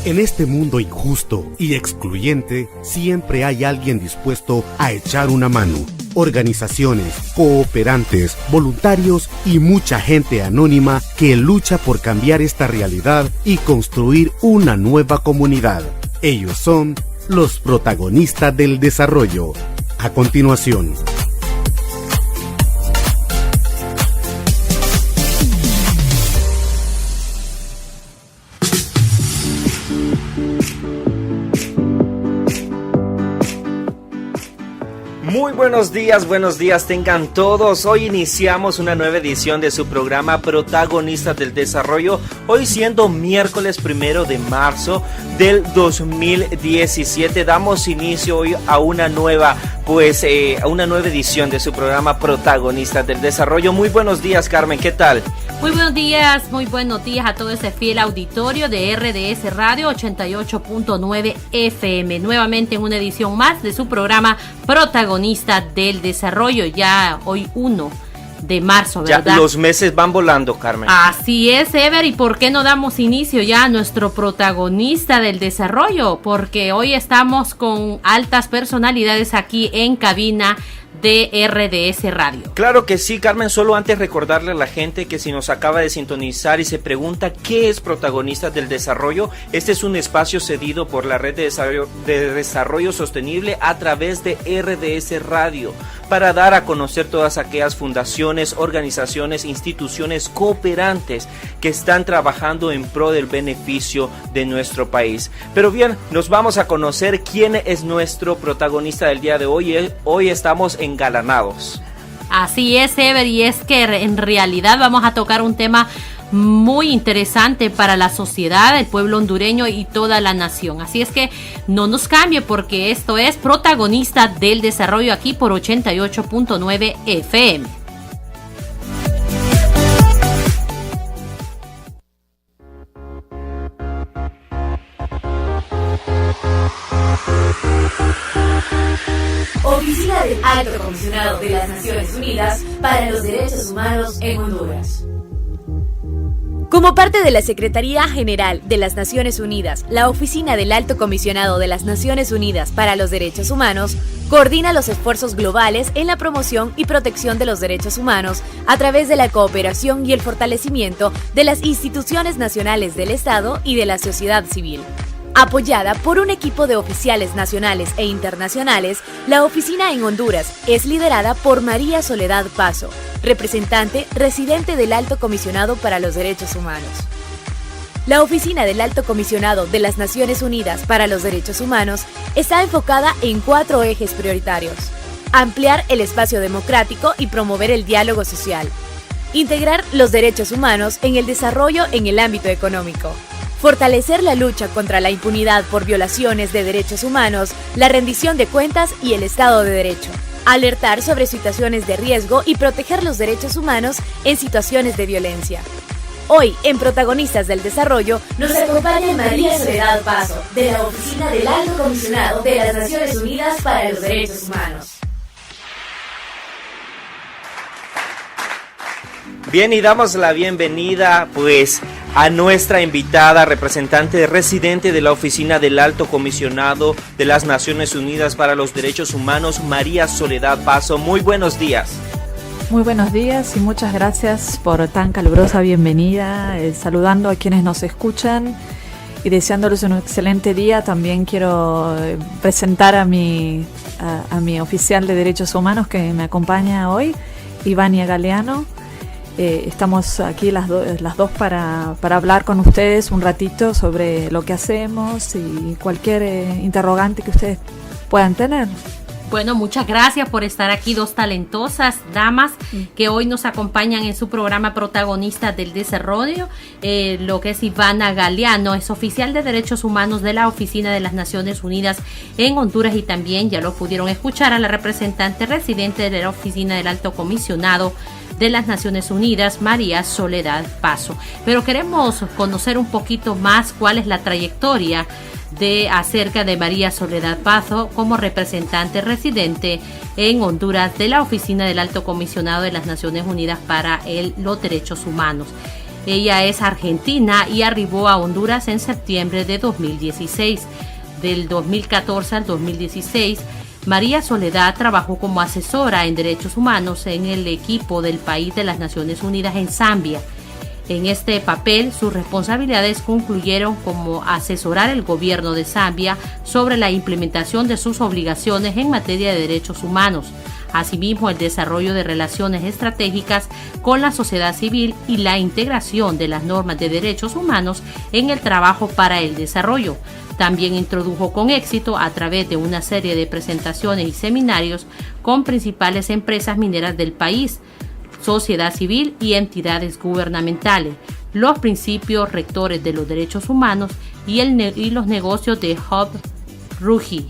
En este mundo injusto y excluyente, siempre hay alguien dispuesto a echar una mano. Organizaciones, cooperantes, voluntarios y mucha gente anónima que lucha por cambiar esta realidad y construir una nueva comunidad. Ellos son los protagonistas del desarrollo. A continuación. Muy buenos días tengan todos. Hoy iniciamos una nueva edición de su programa Protagonistas del Desarrollo, hoy siendo miércoles 1 de marzo del 2017. Damos inicio hoy a una nueva edición de su programa Protagonistas del Desarrollo. Muy buenos días, Carmen, ¿qué tal? Muy buenos días a todo ese fiel auditorio de RDS Radio 88.9 FM. Nuevamente en una edición más de su programa Protagonista del Desarrollo, ya hoy 1 de marzo, ¿verdad? Ya los meses van volando, Carmen. Así es, Ever, ¿y por qué no damos inicio ya a nuestro protagonista del desarrollo? Porque hoy estamos con altas personalidades aquí en cabina de RDS Radio. Claro que sí, Carmen, solo antes recordarle a la gente que si nos acaba de sintonizar y se pregunta qué es Protagonistas del Desarrollo, este es un espacio cedido por la Red de Desarrollo Sostenible a través de RDS Radio para dar a conocer todas aquellas fundaciones, organizaciones, instituciones cooperantes que están trabajando en pro del beneficio de nuestro país. Pero bien, nos vamos a conocer quién es nuestro protagonista del día de hoy. Hoy estamos engalanados. Así es, Ever, y es que en realidad vamos a tocar un tema muy interesante para la sociedad, el pueblo hondureño y toda la nación. Así es que no nos cambie porque esto es Protagonista del Desarrollo aquí por 88.9 FM. Oficina del Alto Comisionado de las Naciones Unidas para los Derechos Humanos en Honduras. Como parte de la Secretaría General de las Naciones Unidas, la Oficina del Alto Comisionado de las Naciones Unidas para los Derechos Humanos coordina los esfuerzos globales en la promoción y protección de los derechos humanos a través de la cooperación y el fortalecimiento de las instituciones nacionales del Estado y de la sociedad civil. Apoyada por un equipo de oficiales nacionales e internacionales, la oficina en Honduras es liderada por María Soledad Paso, representante residente del Alto Comisionado para los Derechos Humanos. La Oficina del Alto Comisionado de las Naciones Unidas para los Derechos Humanos está enfocada en 4 ejes prioritarios: ampliar el espacio democrático y promover el diálogo social, integrar los derechos humanos en el desarrollo en el ámbito económico, fortalecer la lucha contra la impunidad por violaciones de derechos humanos, la rendición de cuentas y el Estado de Derecho, alertar sobre situaciones de riesgo y proteger los derechos humanos en situaciones de violencia. Hoy, en Protagonistas del Desarrollo, nos acompaña María Soledad Paso, de la Oficina del Alto Comisionado de las Naciones Unidas para los Derechos Humanos. Bien, y damos la bienvenida a nuestra invitada, representante residente de la Oficina del Alto Comisionado de las Naciones Unidas para los Derechos Humanos, María Soledad Paso. Muy buenos días. Muy buenos días y muchas gracias por tan calurosa bienvenida, saludando a quienes nos escuchan y deseándoles un excelente día. También quiero presentar a mi oficial de Derechos Humanos que me acompaña hoy, Ivania Galeano. Estamos aquí las dos para hablar con ustedes un ratito sobre lo que hacemos y cualquier interrogante que ustedes puedan tener. Bueno, muchas gracias por estar aquí, 2 talentosas damas que hoy nos acompañan en su programa Protagonistas del Desarrollo. Lo que es Ivana Galeano, es oficial de Derechos Humanos de la Oficina de las Naciones Unidas en Honduras, y también ya lo pudieron escuchar a la representante residente de la Oficina del Alto Comisionado de las Naciones Unidas, María Soledad Paso. Pero queremos conocer un poquito más cuál es la trayectoria acerca de María Soledad Paso como representante residente en Honduras de la Oficina del Alto Comisionado de las Naciones Unidas para los Derechos Humanos. Ella es argentina y arribó a Honduras en septiembre de 2016. Del 2014 al 2016, María Soledad trabajó como asesora en derechos humanos en el equipo del país de las Naciones Unidas en Zambia. En este papel, sus responsabilidades concluyeron como asesorar el gobierno de Zambia sobre la implementación de sus obligaciones en materia de derechos humanos, asimismo el desarrollo de relaciones estratégicas con la sociedad civil y la integración de las normas de derechos humanos en el trabajo para el desarrollo. También introdujo con éxito, a través de una serie de presentaciones y seminarios con principales empresas mineras del país, sociedad civil y entidades gubernamentales, los principios rectores de los derechos humanos y los negocios de Hub Rugi.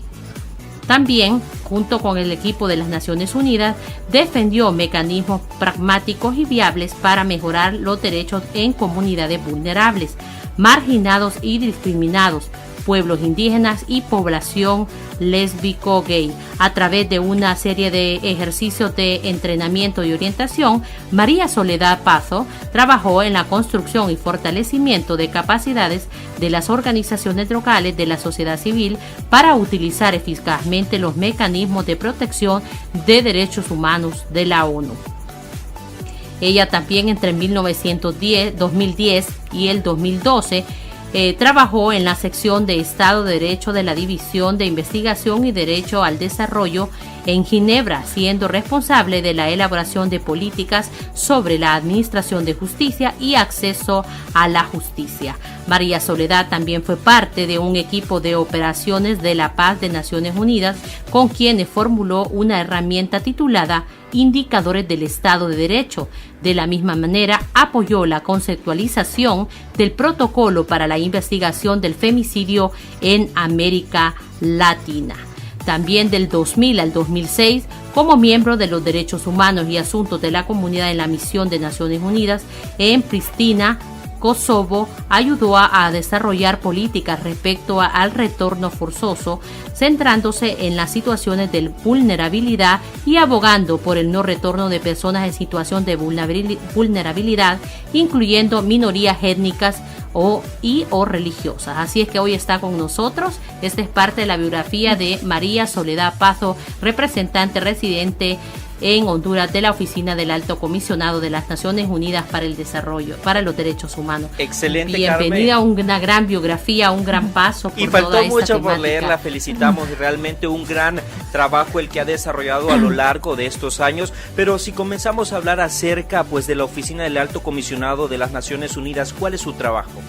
También, junto con el equipo de las Naciones Unidas, defendió mecanismos pragmáticos y viables para mejorar los derechos en comunidades vulnerables, marginados y discriminados, pueblos indígenas y población lésbico-gay. A través de una serie de ejercicios de entrenamiento y orientación, María Soledad Pazo trabajó en la construcción y fortalecimiento de capacidades de las organizaciones locales de la sociedad civil para utilizar eficazmente los mecanismos de protección de derechos humanos de la ONU. Ella también entre 2010 y el 2012 trabajó en la sección de Estado de Derecho de la División de Investigación y Derecho al Desarrollo en Ginebra, siendo responsable de la elaboración de políticas sobre la administración de justicia y acceso a la justicia. María Soledad también fue parte de un equipo de operaciones de la paz de Naciones Unidas, con quienes formuló una herramienta titulada Indicadores del Estado de Derecho. De la misma manera, apoyó la conceptualización del protocolo para la investigación del femicidio en América Latina. También del 2000 al 2006, como miembro de los Derechos Humanos y Asuntos de la Comunidad en la Misión de Naciones Unidas en Pristina, Kosovo, ayudó a desarrollar políticas respecto al retorno forzoso, centrándose en las situaciones de vulnerabilidad y abogando por el no retorno de personas en situación de vulnerabilidad, incluyendo minorías étnicas o religiosas. Así es que hoy está con nosotros. Esta es parte de la biografía de María Soledad Pazo, representante residente en Honduras de la Oficina del Alto Comisionado de las Naciones Unidas para el Desarrollo, para los Derechos Humanos. Excelente, bienvenida, Carmen. Una gran biografía, un gran paso por y faltó toda esta mucho temática. por leerla, felicitamos, realmente un gran trabajo el que ha desarrollado a lo largo de estos años. Pero si comenzamos a hablar acerca pues de la Oficina del Alto Comisionado de las Naciones Unidas, ¿cuál es su trabajo?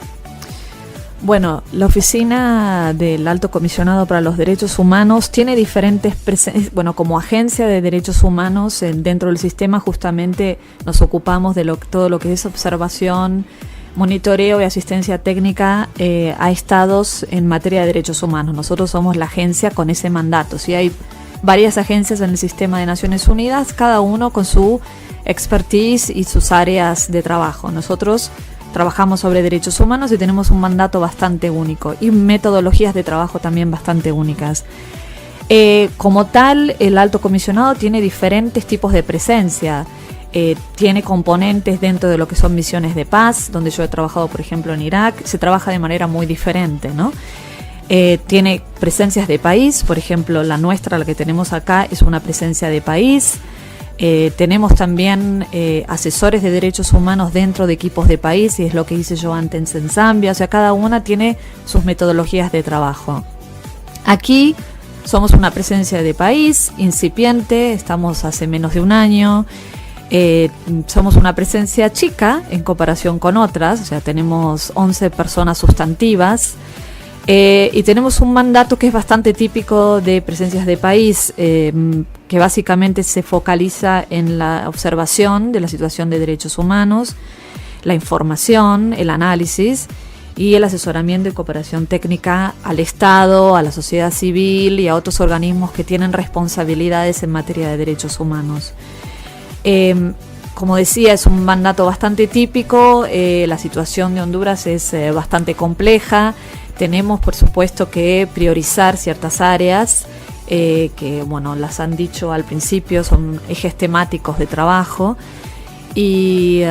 Bueno, la Oficina del Alto Comisionado para los Derechos Humanos tiene diferentes como agencia de derechos humanos dentro del sistema. Justamente nos ocupamos de todo lo que es observación, monitoreo y asistencia técnica a estados en materia de derechos humanos. Nosotros somos la agencia con ese mandato. Sí, hay varias agencias en el sistema de Naciones Unidas, cada uno con su expertise y sus áreas de trabajo. Nosotros trabajamos sobre derechos humanos y tenemos un mandato bastante único y metodologías de trabajo también bastante únicas. Como tal, el Alto Comisionado tiene diferentes tipos de presencia. Tiene componentes dentro de lo que son misiones de paz, donde yo he trabajado, por ejemplo, en Irak. Se trabaja de manera muy diferente, ¿no? Tiene presencias de país, por ejemplo, la nuestra, la que tenemos acá, es una presencia de país. Tenemos también asesores de derechos humanos dentro de equipos de país, y es lo que hice yo antes en Zambia. O sea, cada una tiene sus metodologías de trabajo. Aquí somos una presencia de país incipiente, estamos hace menos de un año. Somos una presencia chica en comparación con otras, o sea, tenemos 11 personas sustantivas. Y tenemos un mandato que es bastante típico de presencias de país, que básicamente se focaliza en la observación de la situación de derechos humanos, la información, el análisis y el asesoramiento y cooperación técnica al Estado, a la sociedad civil y a otros organismos que tienen responsabilidades en materia de derechos humanos. Como decía, es un mandato bastante típico. La situación de Honduras es bastante compleja. Tenemos, por supuesto, que priorizar ciertas áreas que, bueno, las han dicho al principio, son ejes temáticos de trabajo. Y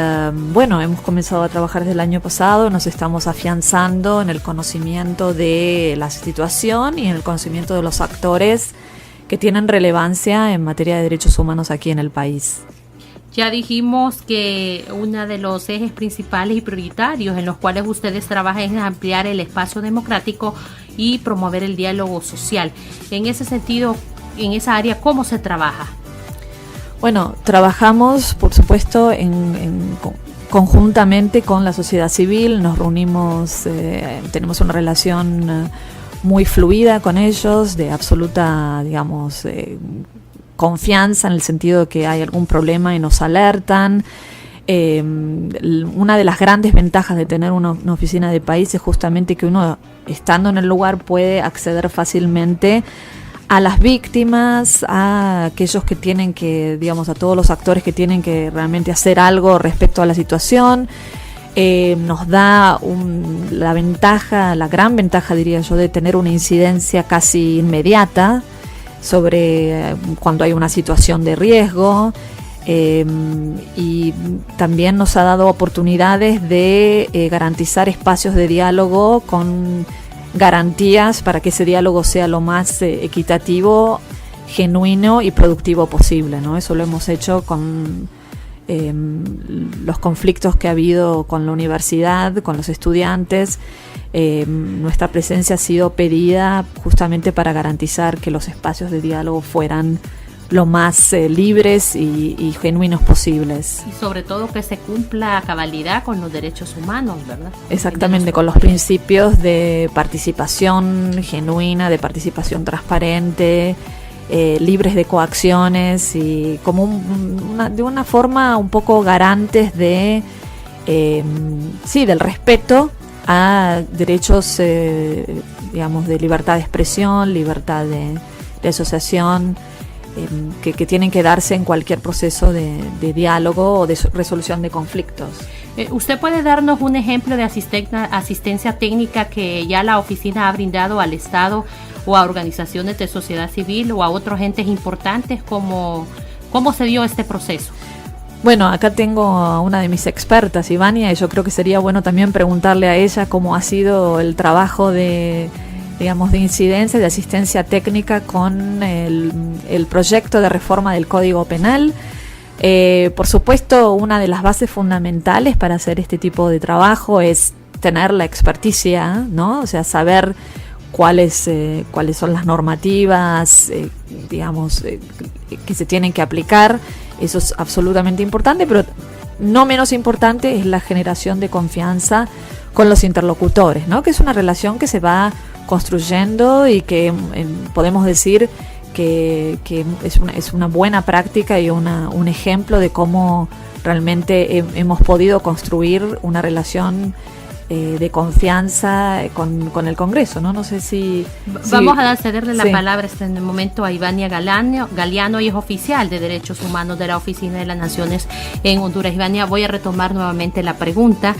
bueno, hemos comenzado a trabajar desde el año pasado, nos estamos afianzando en el conocimiento de la situación y en el conocimiento de los actores que tienen relevancia en materia de derechos humanos aquí en el país. Ya dijimos que uno de los ejes principales y prioritarios en los cuales ustedes trabajan es ampliar el espacio democrático y promover el diálogo social. En ese sentido, en esa área, ¿cómo se trabaja? Bueno, trabajamos, por supuesto, conjuntamente con la sociedad civil, nos reunimos, tenemos una relación muy fluida con ellos, de absoluta, digamos, confianza en el sentido de que hay algún problema y nos alertan. Una de las grandes ventajas de tener una oficina de país es justamente que uno, estando en el lugar, puede acceder fácilmente a las víctimas, a aquellos que tienen que, digamos, a todos los actores que tienen que realmente hacer algo respecto a la situación. Nos da la ventaja, la gran ventaja, diría yo, de tener una incidencia casi inmediata sobre cuando hay una situación de riesgo. Y también nos ha dado oportunidades de garantizar espacios de diálogo con garantías para que ese diálogo sea lo más equitativo, genuino y productivo posible, ¿no? Eso lo hemos hecho con los conflictos que ha habido con la universidad, con los estudiantes. Nuestra presencia ha sido pedida justamente para garantizar que los espacios de diálogo fueran lo más libres y genuinos posibles. Y sobre todo que se cumpla a cabalidad con los derechos humanos, ¿verdad? Exactamente, con los principios de participación genuina, de participación transparente, libres de coacciones y como de una forma un poco garantes de del respeto a derechos, digamos, de libertad de expresión, libertad de asociación, que tienen que darse en cualquier proceso de diálogo o de resolución de conflictos. ¿Usted puede darnos un ejemplo de asistencia técnica que ya la oficina ha brindado al Estado o a organizaciones de sociedad civil o a otros entes importantes? ¿Cómo se dio este proceso? Bueno, acá tengo a una de mis expertas, Ivania, y yo creo que sería bueno también preguntarle a ella cómo ha sido el trabajo de incidencia, de asistencia técnica con el proyecto de reforma del Código Penal. Por supuesto, una de las bases fundamentales para hacer este tipo de trabajo es tener la experticia, ¿no? O sea, saber cuáles son las normativas, que se tienen que aplicar. Eso es absolutamente importante, pero no menos importante es la generación de confianza con los interlocutores, ¿no? Que es una relación que se va construyendo y que podemos decir que es una buena práctica y un ejemplo de cómo realmente hemos podido construir una relación de confianza con el Congreso, ¿no? No sé si... Vamos a cederle la palabra en el momento a Ivania Galeano, y es oficial de Derechos Humanos de la Oficina de las Naciones en Honduras. Ivania, voy a retomar nuevamente la pregunta.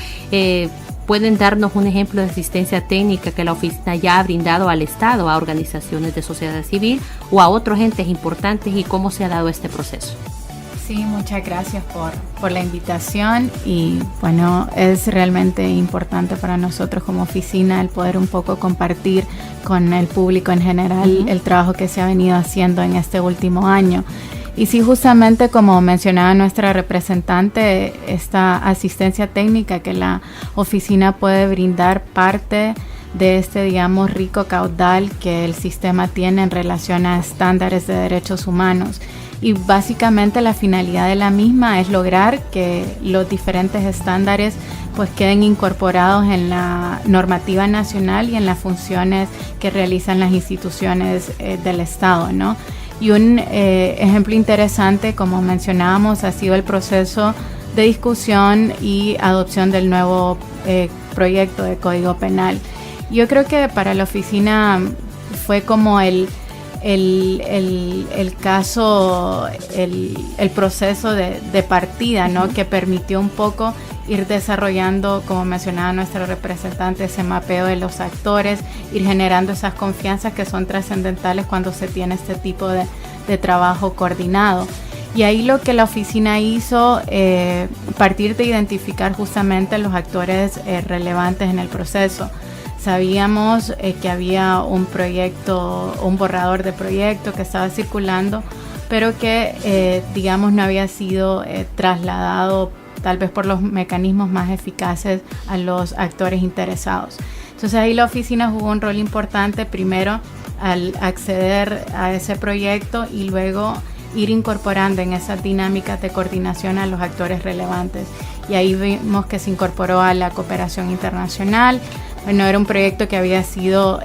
¿Pueden darnos un ejemplo de asistencia técnica que la oficina ya ha brindado al Estado, a organizaciones de sociedad civil o a otros entes importantes, y cómo se ha dado este proceso? Sí, muchas gracias por la invitación, y bueno, es realmente importante para nosotros como oficina el poder un poco compartir con el público en general el trabajo que se ha venido haciendo en este último año. Y sí, justamente como mencionaba nuestra representante, esta asistencia técnica que la oficina puede brindar parte de este, digamos, rico caudal que el sistema tiene en relación a estándares de derechos humanos. Y básicamente la finalidad de la misma es lograr que los diferentes estándares pues queden incorporados en la normativa nacional y en las funciones que realizan las instituciones del Estado, ¿no? Y un ejemplo interesante, como mencionábamos, ha sido el proceso de discusión y adopción del nuevo proyecto de Código Penal. Yo creo que para la oficina fue como el caso, el proceso de partida, ¿no? Que permitió un poco ir desarrollando, como mencionaba nuestra representante, ese mapeo de los actores, ir generando esas confianzas que son trascendentales cuando se tiene este tipo de trabajo coordinado. Y ahí lo que la oficina hizo, partir de identificar justamente los actores relevantes en el proceso. Sabíamos que había un proyecto, un borrador de proyecto que estaba circulando, pero que, digamos, no había sido trasladado tal vez por los mecanismos más eficaces a los actores interesados. Entonces ahí la oficina jugó un rol importante, primero al acceder a ese proyecto y luego ir incorporando en esas dinámicas de coordinación a los actores relevantes. Y ahí vimos que se incorporó a la cooperación internacional. Bueno, era un proyecto que había sido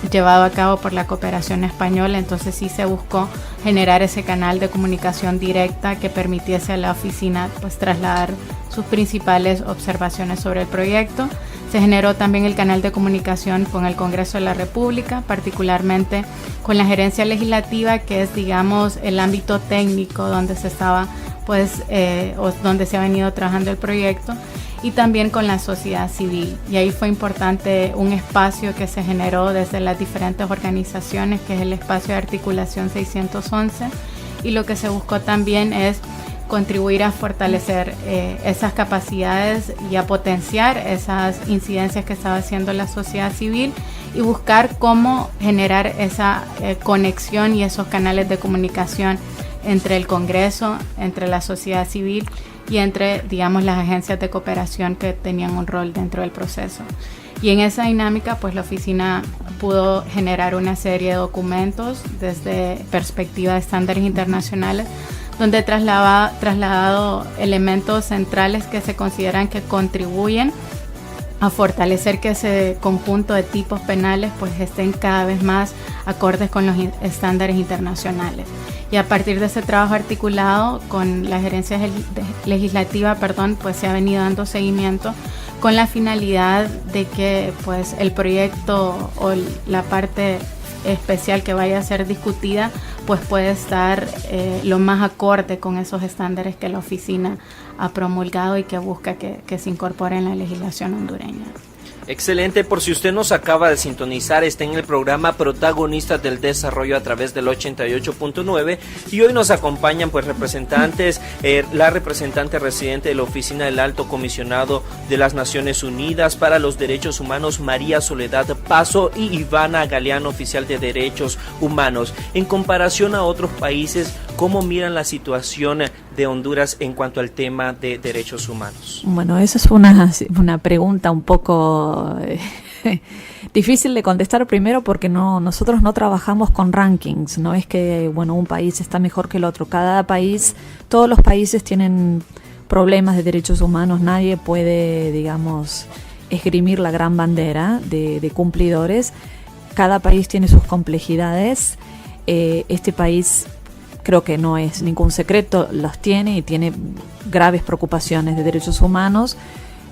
llevado a cabo por la cooperación española, entonces sí se buscó generar ese canal de comunicación directa que permitiese a la oficina pues trasladar sus principales observaciones sobre el proyecto. Se generó también el canal de comunicación con el Congreso de la República, particularmente con la gerencia legislativa, que es, digamos, el ámbito técnico donde se estaba, pues, o donde se ha venido trabajando el proyecto, y también con la sociedad civil. Y ahí fue importante un espacio que se generó desde las diferentes organizaciones, que es el espacio de articulación 611, y lo que se buscó también es contribuir a fortalecer esas capacidades y a potenciar esas incidencias que estaba haciendo la sociedad civil y buscar cómo generar esa conexión y esos canales de comunicación entre el Congreso, entre la sociedad civil y entre, digamos, las agencias de cooperación que tenían un rol dentro del proceso. Y en esa dinámica, pues la oficina pudo generar una serie de documentos desde perspectiva de estándares internacionales, donde he trasladado elementos centrales que se consideran que contribuyen a fortalecer que ese conjunto de tipos penales pues estén cada vez más acordes con los estándares internacionales. Y a partir de ese trabajo articulado con la gerencia legislativa, pues se ha venido dando seguimiento con la finalidad de que pues el proyecto o la parte especial que vaya a ser discutida pues puede estar lo más acorde con esos estándares que la oficina ha promulgado y que busca que se incorpore en la legislación hondureña. Excelente, por si usted nos acaba de sintonizar, está en el programa Protagonistas del Desarrollo a través del 88.9 y hoy nos acompañan pues representantes, la representante residente de la Oficina del Alto Comisionado de las Naciones Unidas para los Derechos Humanos, María Soledad Paso, y Ivana Galeano, oficial de Derechos Humanos. En comparación a otros países, ¿cómo miran la situación de Honduras en cuanto al tema de derechos humanos? Bueno, esa es una pregunta un poco difícil de contestar, primero porque nosotros no trabajamos con rankings, no es que un país está mejor que el otro. Todos los países tienen problemas de derechos humanos, nadie puede, digamos, esgrimir la gran bandera de cumplidores. Cada país tiene sus complejidades. Este país, creo que no es ningún secreto, los tiene y tiene graves preocupaciones de derechos humanos.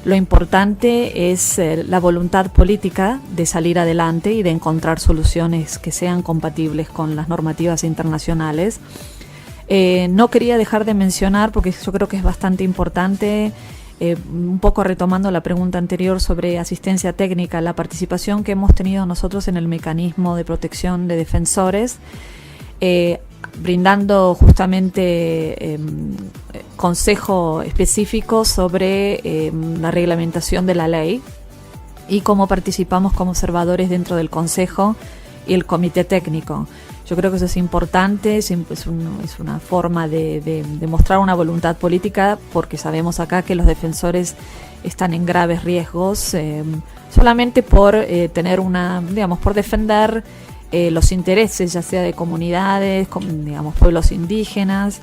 Lo importante es la voluntad política de salir adelante y de encontrar soluciones que sean compatibles con las normativas internacionales. No quería dejar de mencionar, porque yo creo que es bastante importante, un poco retomando la pregunta anterior sobre asistencia técnica, la participación que hemos tenido nosotros en el mecanismo de protección de defensores, brindando justamente consejo específico sobre la reglamentación de la ley y cómo participamos como observadores dentro del consejo y el comité técnico. Yo creo que eso es importante, es una forma de mostrar una voluntad política, porque sabemos acá que los defensores están en graves riesgos solamente por tener por defender los intereses, ya sea de comunidades, pueblos indígenas.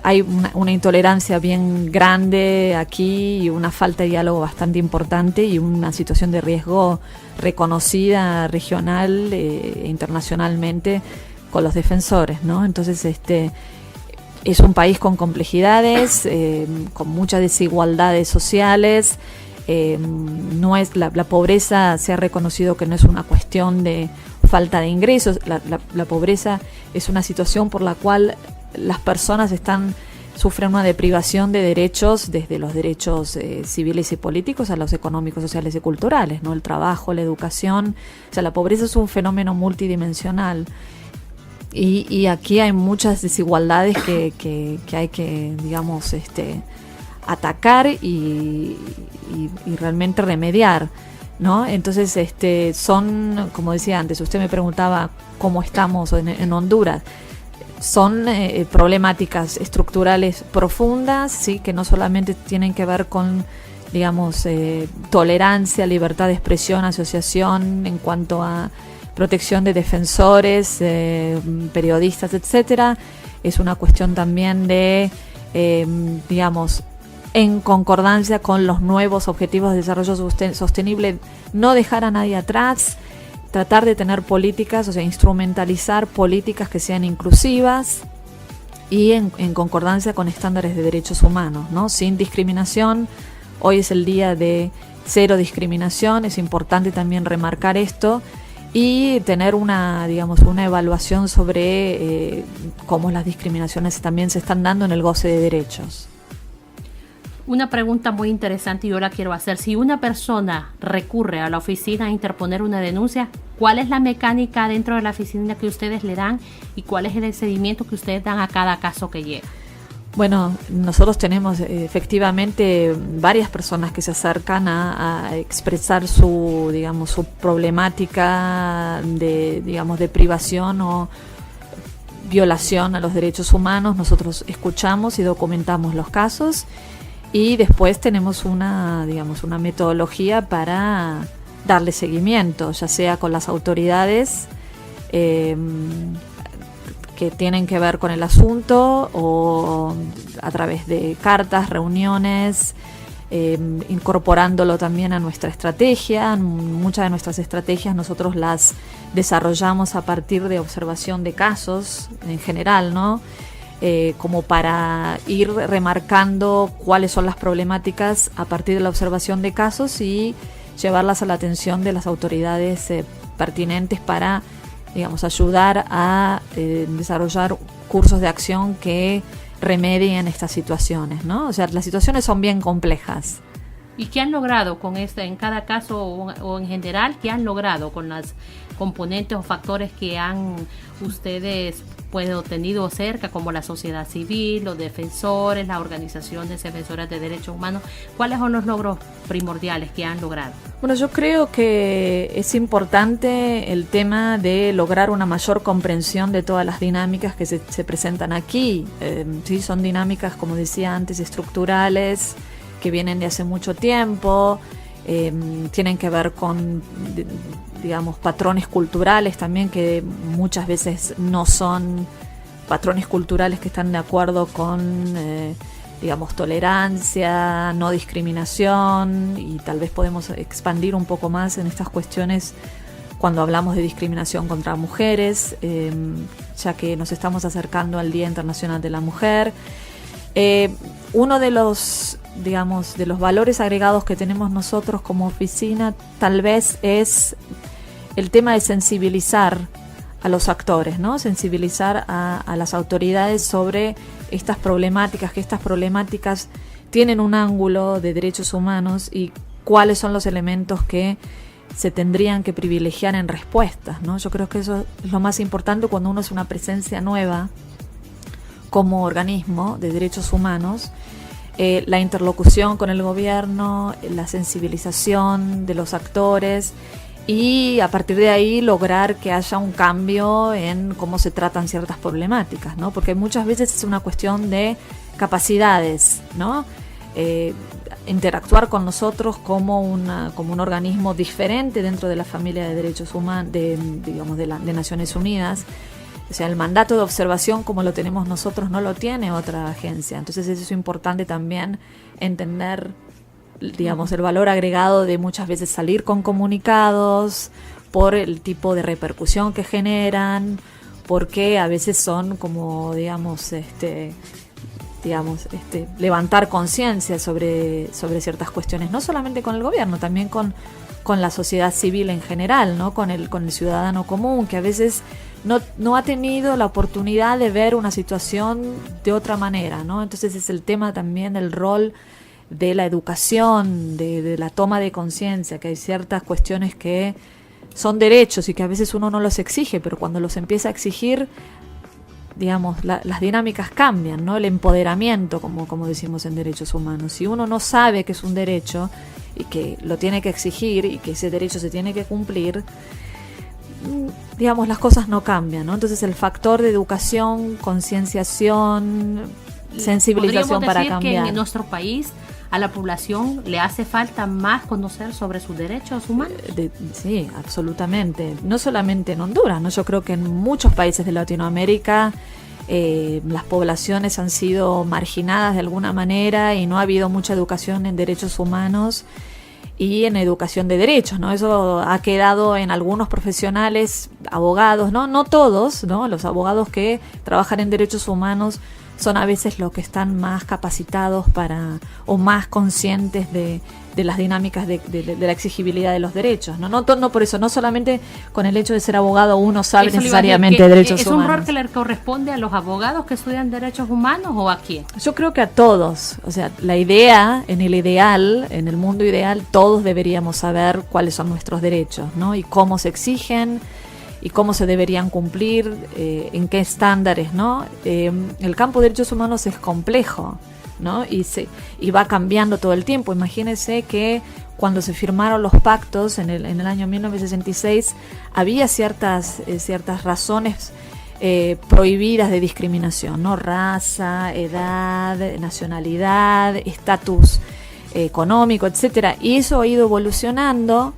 Hay una intolerancia bien grande aquí y una falta de diálogo bastante importante y una situación de riesgo reconocida regional e internacionalmente con los defensores, ¿no? Entonces es un país con complejidades, con muchas desigualdades sociales. No es la pobreza, se ha reconocido que no es una cuestión de falta de ingresos. La pobreza es una situación por la cual las personas sufren una deprivación de derechos, desde los derechos civiles y políticos a los económicos, sociales y culturales, ¿no? El trabajo, la educación. O sea, la pobreza es un fenómeno multidimensional. y aquí hay muchas desigualdades que hay que, digamos, atacar y realmente remediar, ¿no? Entonces, son, como decía antes, usted me preguntaba cómo estamos en Honduras. Son problemáticas estructurales profundas, sí, que no solamente tienen que ver con, digamos, tolerancia, libertad de expresión, asociación en cuanto a protección de defensores, periodistas, etcétera. Es una cuestión también de, digamos, en concordancia con los nuevos objetivos de desarrollo sostenible, no dejar a nadie atrás, tratar de tener políticas, o sea, instrumentalizar políticas que sean inclusivas y en concordancia con estándares de derechos humanos, ¿no? Sin discriminación. Hoy es el día de cero discriminación, es importante también remarcar esto y tener una, digamos, una evaluación sobre cómo las discriminaciones también se están dando en el goce de derechos. Una pregunta muy interesante y yo la quiero hacer. Si una persona recurre a la oficina a interponer una denuncia, ¿cuál es la mecánica dentro de la oficina que ustedes le dan y cuál es el seguimiento que ustedes dan a cada caso que llega? Bueno, nosotros tenemos efectivamente varias personas que se acercan a expresar su, digamos, su problemática de, digamos, de privación o violación a los derechos humanos. Nosotros escuchamos y documentamos los casos. Y después tenemos una, digamos, una metodología para darle seguimiento, ya sea con las autoridades que tienen que ver con el asunto o a través de cartas, reuniones, incorporándolo también a nuestra estrategia. Muchas de nuestras estrategias nosotros las desarrollamos a partir de observación de casos en general, ¿no? Como para ir remarcando cuáles son las problemáticas a partir de la observación de casos y llevarlas a la atención de las autoridades pertinentes para, digamos, ayudar a desarrollar cursos de acción que remedien estas situaciones, ¿no? O sea, las situaciones son bien complejas. ¿Y qué han logrado con en cada caso o en general, qué han logrado con las componentes o factores que han ustedes tenido cerca, como la sociedad civil, los defensores, las organizaciones defensoras de derechos humanos? ¿Cuáles son los logros primordiales que han logrado? Bueno, yo creo que es importante el tema de lograr una mayor comprensión de todas las dinámicas que se presentan aquí. Sí, son dinámicas, como decía antes, estructurales, que vienen de hace mucho tiempo, tienen que ver con, digamos, patrones culturales también que muchas veces no son patrones culturales que están de acuerdo con, digamos, tolerancia, no discriminación, y tal vez podemos expandir un poco más en estas cuestiones cuando hablamos de discriminación contra mujeres, ya que nos estamos acercando al Día Internacional de la Mujer. Uno de los, digamos, de los valores agregados que tenemos nosotros como oficina tal vez es el tema de sensibilizar a los actores, ¿no? Sensibilizar a las autoridades sobre estas problemáticas, que estas problemáticas tienen un ángulo de derechos humanos y cuáles son los elementos que se tendrían que privilegiar en respuestas, ¿no? Yo creo que eso es lo más importante cuando uno es una presencia nueva como organismo de derechos humanos. La interlocución con el gobierno, la sensibilización de los actores y a partir de ahí lograr que haya un cambio en cómo se tratan ciertas problemáticas, ¿no? Porque muchas veces es una cuestión de capacidades, ¿no? Interactuar con nosotros como un organismo diferente dentro de la familia de derechos humanos, de Naciones Unidas. O sea, el mandato de observación como lo tenemos nosotros no lo tiene otra agencia. Entonces eso es importante también entender, digamos, el valor agregado de muchas veces salir con comunicados por el tipo de repercusión que generan, porque a veces son como, digamos, levantar conciencia sobre ciertas cuestiones, no solamente con el gobierno, también con la sociedad civil en general, ¿no? Con el ciudadano común, que a veces no ha tenido la oportunidad de ver una situación de otra manera, ¿no? Entonces es el tema también del rol de la educación, de la toma de conciencia, que hay ciertas cuestiones que son derechos y que a veces uno no los exige, pero cuando los empieza a exigir, digamos, las dinámicas cambian, ¿no? El empoderamiento, como decimos en derechos humanos. Si uno no sabe que es un derecho y que lo tiene que exigir y que ese derecho se tiene que cumplir, digamos, las cosas no cambian, ¿no? Entonces el factor de educación, concienciación, sensibilización para cambiar. Podríamos decir que en nuestro país a la población le hace falta más conocer sobre sus derechos humanos. Sí, absolutamente. No solamente en Honduras, ¿no? Yo creo que en muchos países de Latinoamérica las poblaciones han sido marginadas de alguna manera y no ha habido mucha educación en derechos humanos y en educación de derechos, ¿no? Eso ha quedado en algunos profesionales, abogados, ¿no? No todos, ¿no? Los abogados que trabajan en derechos humanos son a veces los que están más capacitados o más conscientes de las dinámicas de la exigibilidad de los derechos, ¿no? No por eso, no solamente con el hecho de ser abogado uno sabe necesariamente derechos humanos. ¿Es un rol que le corresponde a los abogados que estudian derechos humanos o a quién? Yo creo que a todos. O sea, la idea, en el mundo ideal, todos deberíamos saber cuáles son nuestros derechos, ¿no? Y cómo se exigen y cómo se deberían cumplir, en qué estándares, ¿no? El campo de derechos humanos es complejo, ¿no? Y va cambiando todo el tiempo. Imagínense que cuando se firmaron los pactos en el año 1966 había ciertas razones prohibidas de discriminación, ¿no? Raza, edad, nacionalidad, estatus económico, etcétera. Y eso ha ido evolucionando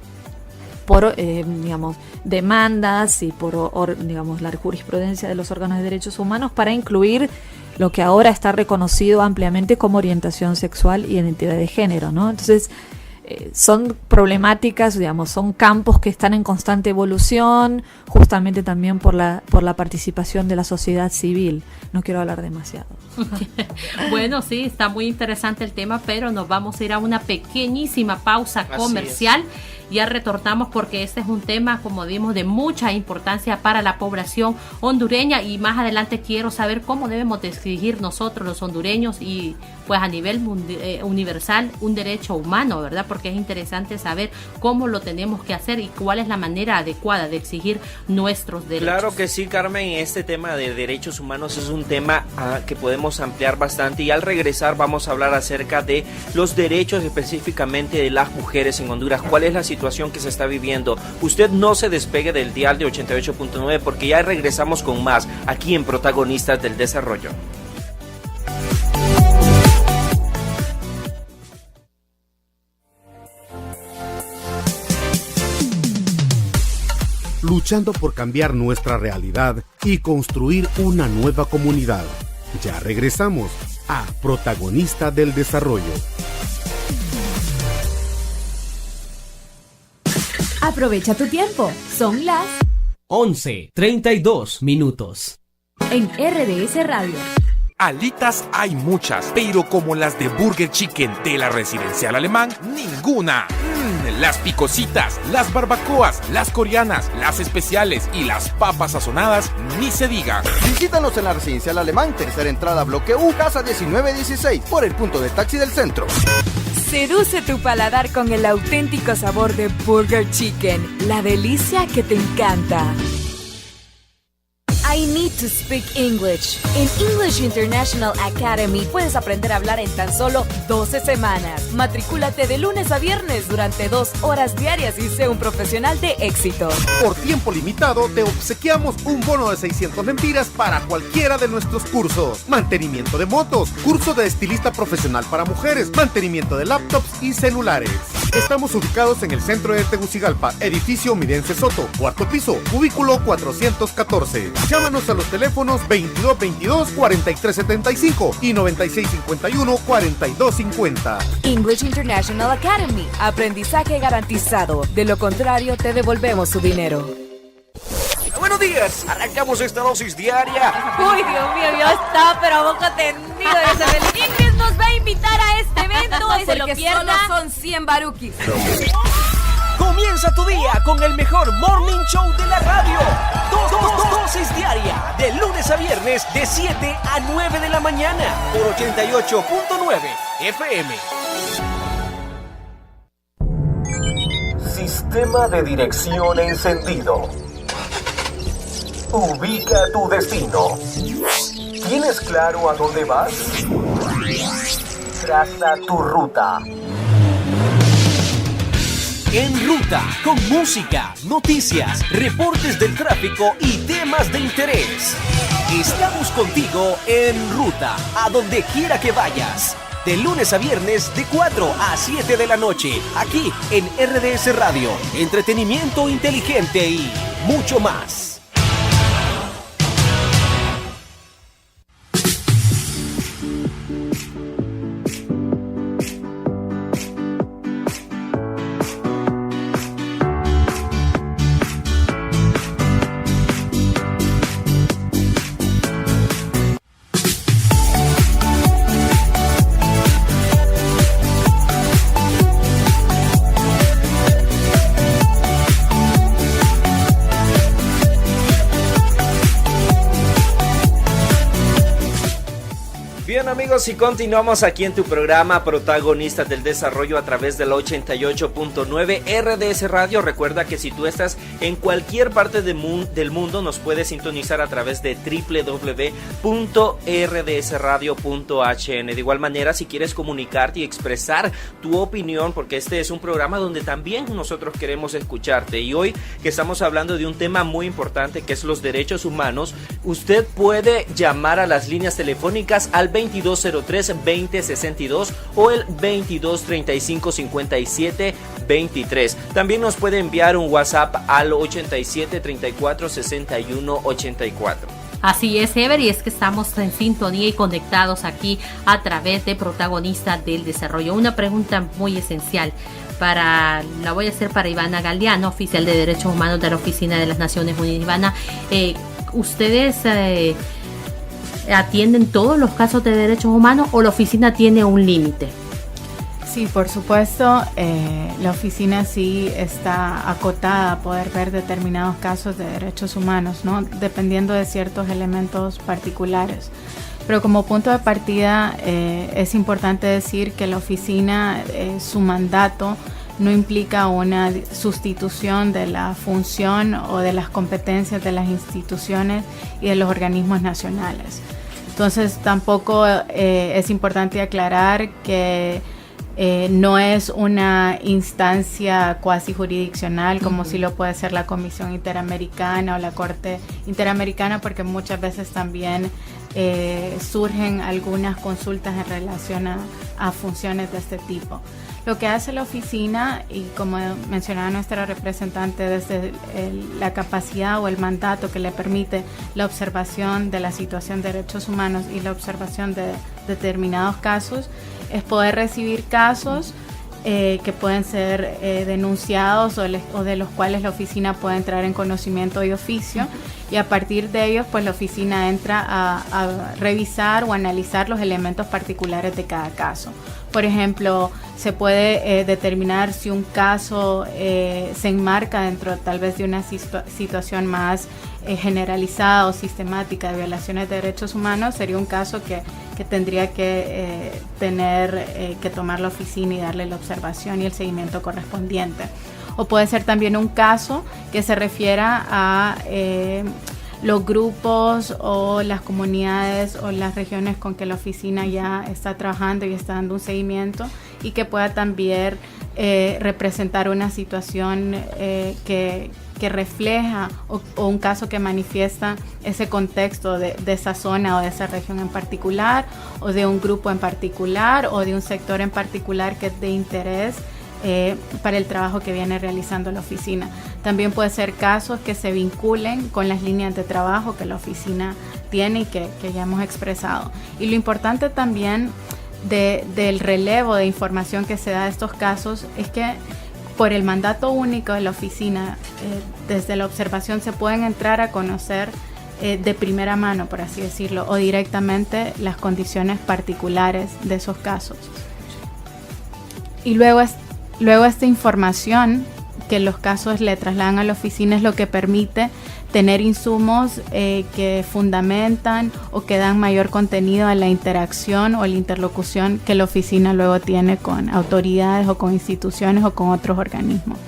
por digamos, demandas y por digamos, la jurisprudencia de los órganos de derechos humanos para incluir lo que ahora está reconocido ampliamente como orientación sexual y identidad de género, ¿no? Entonces, son problemáticas, digamos, son campos que están en constante evolución, justamente también por la participación de la sociedad civil. No quiero hablar demasiado. Bueno, sí, está muy interesante el tema, pero nos vamos a ir a una pequeñísima pausa comercial. Ya retornamos porque este es un tema, como dimos, de mucha importancia para la población hondureña, y más adelante quiero saber cómo debemos de exigir nosotros los hondureños y pues a nivel universal un derecho humano, ¿verdad? Porque es interesante saber cómo lo tenemos que hacer y cuál es la manera adecuada de exigir nuestros derechos. Claro que sí, Carmen, este tema de derechos humanos es un tema que podemos ampliar bastante, y al regresar vamos a hablar acerca de los derechos específicamente de las mujeres en Honduras. ¿Cuál es la situación que se está viviendo? Usted no se despegue del dial de 88.9 porque ya regresamos con más aquí en Protagonistas del Desarrollo. Luchando por cambiar nuestra realidad y construir una nueva comunidad. Ya regresamos a Protagonistas del Desarrollo. Aprovecha tu tiempo. Son las 11:32 minutos. En RDS Radio. Alitas hay muchas, pero como las de Burger Chicken de la Residencial Alemán, ninguna. Las picositas, las barbacoas, las coreanas, las especiales y las papas sazonadas, ni se diga. Visítanos en la Residencial Alemán, tercera entrada, bloque U, casa 1916, por el punto de taxi del centro. Seduce tu paladar con el auténtico sabor de Burger Chicken, la delicia que te encanta. I need to speak English. En English International Academy puedes aprender a hablar en tan solo 12 semanas. Matricúlate de lunes a viernes durante 2 horas diarias y sé un profesional de éxito. Por tiempo limitado te obsequiamos un bono de 600 lempiras para cualquiera de nuestros cursos. Mantenimiento de motos, curso de estilista profesional para mujeres, mantenimiento de laptops y celulares. Estamos ubicados en el centro de Tegucigalpa, edificio Mirense Soto, cuarto piso, cubículo 414. Llámanos a los teléfonos 2222-4375 y 9651-4250. English International Academy, aprendizaje garantizado. De lo contrario, te devolvemos su dinero. Buenos días, arrancamos esta dosis diaria. Uy, Dios mío, ya está, pero a boca tendida. Ingrid nos va a invitar a este evento. Se lo pierda. Solo son 100 barukis. Comienza tu día con el mejor morning show de la radio. Dosis diaria, de lunes a viernes, de 7 a 9 de la mañana, por 88.9 FM. sistema de dirección encendido. Ubica tu destino. ¿Tienes claro a dónde vas? Traza tu ruta. En ruta, con música, noticias, reportes del tráfico y temas de interés. Estamos contigo en ruta, a donde quiera que vayas. De lunes a viernes, de 4 a 7 de la noche, aquí en RDS Radio. Entretenimiento inteligente y mucho más. Amigos, y continuamos aquí en tu programa Protagonistas del Desarrollo a través del 88.9 RDS Radio. Recuerda que si tú estás en cualquier parte del mundo nos puedes sintonizar a través de www.rdsradio.hn. De igual manera, si quieres comunicarte y expresar tu opinión, porque este es un programa donde también nosotros queremos escucharte, y hoy que estamos hablando de un tema muy importante que es los derechos humanos, usted puede llamar a las líneas telefónicas al 2203-2062 o el 2235-5723. También nos puede enviar un WhatsApp al 8734-6184. Así es, Ever, y es que estamos en sintonía y conectados aquí a través de Protagonistas del Desarrollo. Una pregunta muy esencial. La voy a hacer para Ivana Galeano, oficial de Derechos Humanos de la Oficina de las Naciones Unidas. Ivana, ¿ustedes atienden todos los casos de derechos humanos o la oficina tiene un límite? Sí, por supuesto, la oficina sí está acotada a poder ver determinados casos de derechos humanos, ¿no? Dependiendo de ciertos elementos particulares. Pero como punto de partida es importante decir que la oficina, su mandato no implica una sustitución de la función o de las competencias de las instituciones y de los organismos nacionales. Entonces tampoco es importante aclarar que no es una instancia cuasi jurisdiccional como si lo puede ser la Comisión Interamericana o la Corte Interamericana, porque muchas veces también surgen algunas consultas en relación a funciones de este tipo. Lo que hace la oficina, y como mencionaba nuestra representante, desde la capacidad o el mandato que le permite la observación de la situación de derechos humanos y la observación de determinados casos, es poder recibir casos que pueden ser denunciados o de los cuales la oficina puede entrar en conocimiento de oficio, y a partir de ellos pues la oficina entra a revisar o analizar los elementos particulares de cada caso. Por ejemplo, se puede determinar si un caso se enmarca dentro tal vez de una situación más generalizada o sistemática de violaciones de derechos humanos. Sería un caso que tendría que que tomar la oficina y darle la observación y el seguimiento correspondiente. O puede ser también un caso que se refiera a los grupos o las comunidades o las regiones con que la oficina ya está trabajando y está dando un seguimiento, y que pueda también representar una situación que refleja o un caso que manifiesta ese contexto de esa zona o de esa región en particular, o de un grupo en particular, o de un sector en particular que es de interés para el trabajo que viene realizando la oficina. También puede ser casos que se vinculen con las líneas de trabajo que la oficina tiene y que ya hemos expresado. Y lo importante también del relevo de información que se da de estos casos es que por el mandato único de la oficina, desde la observación se pueden entrar a conocer de primera mano, por así decirlo, o directamente las condiciones particulares de esos casos. Y luego esta información que los casos le trasladan a la oficina es lo que permite tener insumos que fundamentan o que dan mayor contenido a la interacción o la interlocución que la oficina luego tiene con autoridades o con instituciones o con otros organismos.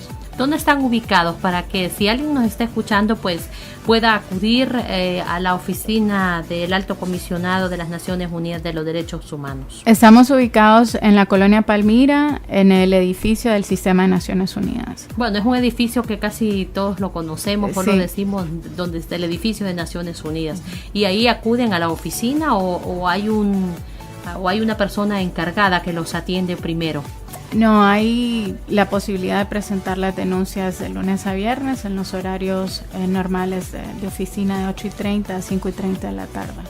¿Dónde están ubicados para que si alguien nos está escuchando pues pueda acudir a la oficina del Alto Comisionado de las Naciones Unidas de los Derechos Humanos? Estamos ubicados en la colonia Palmira, en el edificio del Sistema de Naciones Unidas. Bueno, es un edificio que casi todos lo conocemos, por Sí. lo decimos, donde está el edificio de Naciones Unidas. ¿Y ahí acuden a la oficina o hay una persona encargada que los atiende primero? No, hay la posibilidad de presentar las denuncias de lunes a viernes en los horarios normales de oficina de 8:30 a 5:30 de la tarde.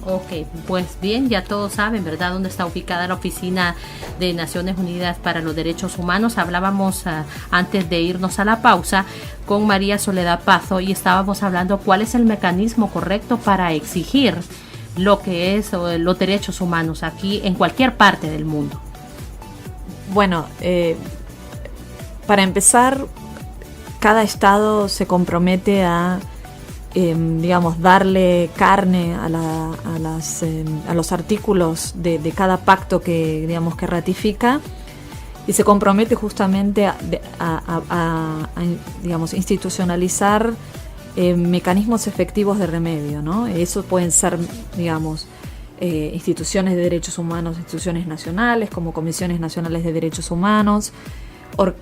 Ok, pues bien, ya todos saben, ¿verdad?, dónde está ubicada la Oficina de Naciones Unidas para los Derechos Humanos. Hablábamos antes de irnos a la pausa con María Soledad Pazo y estábamos hablando cuál es el mecanismo correcto para exigir lo que es los derechos humanos aquí en cualquier parte del mundo. Bueno, para empezar, cada estado se compromete a, digamos, darle carne a los artículos de cada pacto que, digamos, que ratifica, y se compromete justamente a digamos, institucionalizar mecanismos efectivos de remedio, ¿no? Eso pueden ser, digamos, instituciones de derechos humanos, instituciones nacionales como comisiones nacionales de derechos humanos,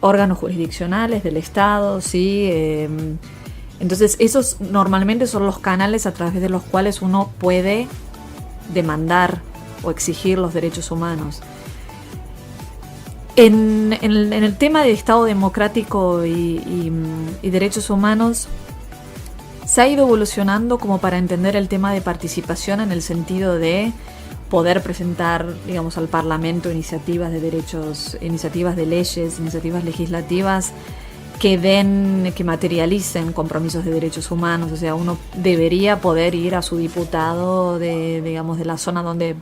órganos jurisdiccionales del Estado, ¿sí? Entonces esos normalmente son los canales a través de los cuales uno puede demandar o exigir los derechos humanos. En el tema de Estado democrático y derechos humanos, se ha ido evolucionando como para entender el tema de participación en el sentido de poder presentar, digamos, al Parlamento iniciativas de derechos, iniciativas de leyes, iniciativas legislativas que materialicen compromisos de derechos humanos. O sea, uno debería poder ir a su diputado digamos, de la zona donde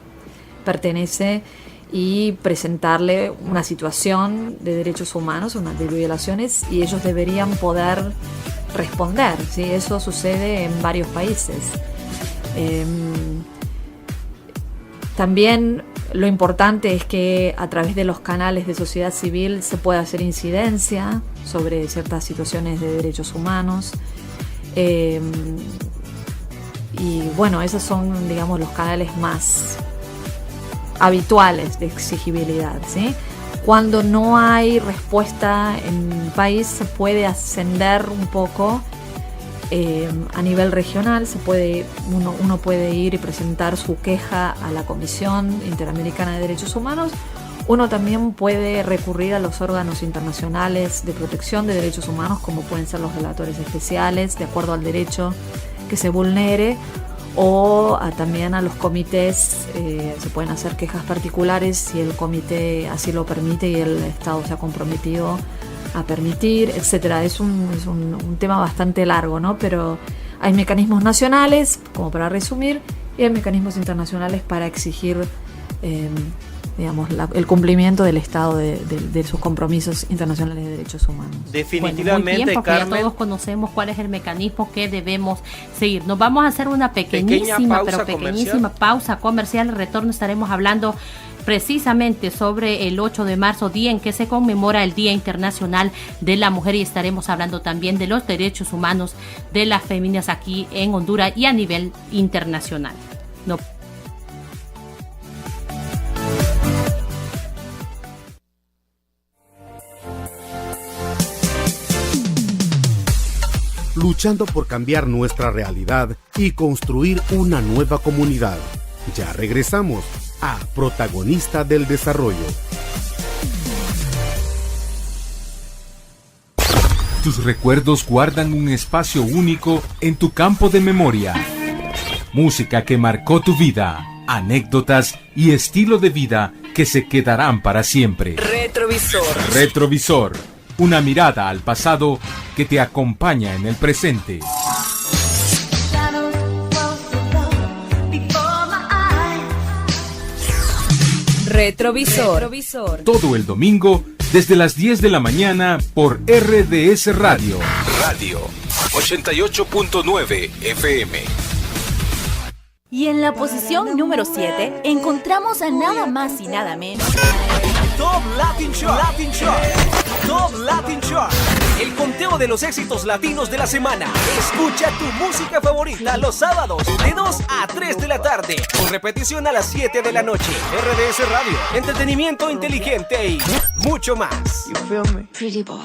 pertenece y presentarle una situación de derechos humanos, de violaciones, y ellos deberían poder responder, ¿sí? Eso sucede en varios países. También lo importante es que a través de los canales de sociedad civil se pueda hacer incidencia sobre ciertas situaciones de derechos humanos. Y bueno, esos son, digamos, los canales más habituales de exigibilidad, ¿sí? Cuando no hay respuesta en el país, se puede ascender un poco a nivel regional. Uno puede ir y presentar su queja a la Comisión Interamericana de Derechos Humanos. Uno también puede recurrir a los órganos internacionales de protección de derechos humanos, como pueden ser los relatores especiales, de acuerdo al derecho que se vulnere, o también a los comités. Se pueden hacer quejas particulares si el comité así lo permite y el Estado se ha comprometido a permitir, etcétera. Es un tema bastante largo, ¿no? Pero hay mecanismos nacionales, como para resumir, y hay mecanismos internacionales para exigir digamos, el cumplimiento del Estado de sus compromisos internacionales de derechos humanos. Definitivamente, bueno, muy bien, porque Carmen, ya todos conocemos cuál es el mecanismo que debemos seguir. Nos vamos a hacer una pequeñísima pausa comercial. Al retorno estaremos hablando precisamente sobre el 8 de marzo, día en que se conmemora el Día Internacional de la Mujer, y estaremos hablando también de los derechos humanos de las féminas aquí en Honduras y a nivel internacional. No. Luchando por cambiar nuestra realidad y construir una nueva comunidad. Ya regresamos a Protagonista del Desarrollo. Tus recuerdos guardan un espacio único en tu campo de memoria. Música que marcó tu vida, anécdotas y estilo de vida que se quedarán para siempre. Retrovisor. Retrovisor, una mirada al pasado que te acompaña en el presente. Retrovisor. Todo el domingo desde las 10 de la mañana por RDS Radio. Radio 88.9 FM. Y en la posición número 7 encontramos a nada más y nada menos Top Latin Chart. Top Latin Chart, el conteo de los éxitos latinos de la semana. Escucha tu música favorita los sábados de 2 a 3 de la tarde, con repetición a las 7 de la noche. RDS Radio, entretenimiento inteligente y mucho más. You feel me? Pretty boy.